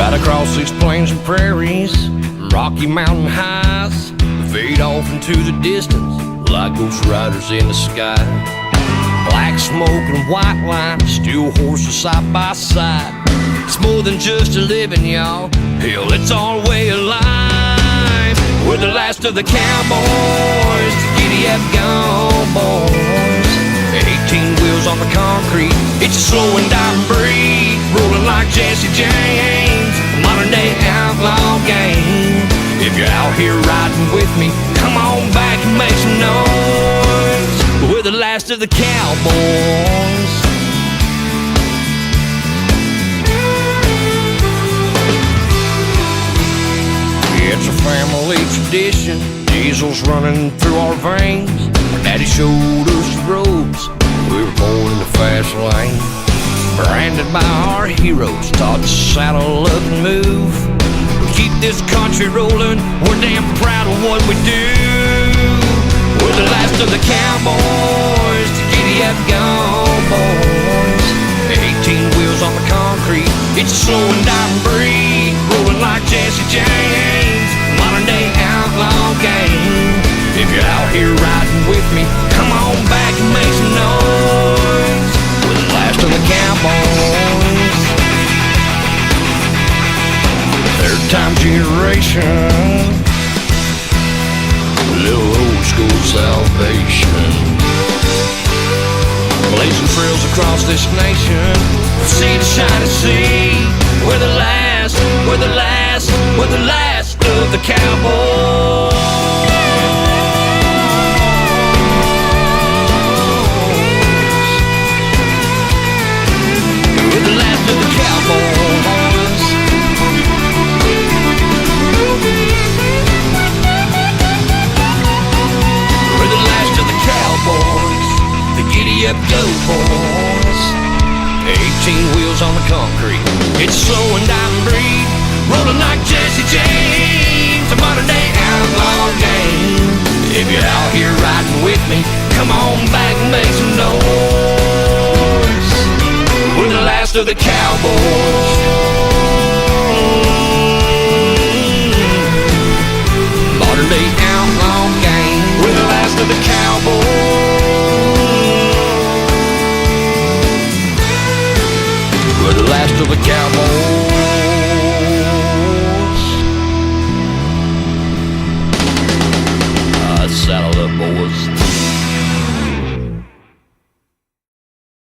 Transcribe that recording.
Right across these plains and prairies, rocky mountain highs, fade off into the distance like ghost riders in the sky. Black smoke and white line, steel horses side by side. It's more than just a living, y'all. Hell, it's our way of life. We're the last of the cowboys, the giddy up gone boys. 18 wheels on the concrete, it's a slow and dying breed, rolling like Jesse James, modern day outlaw game. If you're out here riding with me, come on back and make some noise. We're the last of the cowboys. It's a family tradition, diesel's running through our veins. Our daddy showed us the roads, we were born in the fast lane. Branded by our heroes, taught to saddle up and move. We keep this country rolling, we're damn proud of what we do. We're the last of the cowboys, the giddy up gone boys. 18 wheels on the concrete, it's a slow and dying breed, rolling like Jesse James, modern day outlaw game. If you're out here riding with me, come on back and make some noise. We're the last of the cowboys. Third time generation, little old school salvation. Blazing trails across this nation, from sea to shining sea. We're the last, we're the last, we're the last of the cowboys. We're the last of the cowboys. We're the last of the cowboys, the giddy up go boys. 18 wheels on the concrete, it's slow and dying breed, rolling like Jesse James, a modern day outlaw game. If you're out here riding with me, come on back and make some noise. We're the last of the cowboys. Modern day outlaw game. We're the last of the cowboys. We're the last of the cowboys. Saddle up, boys.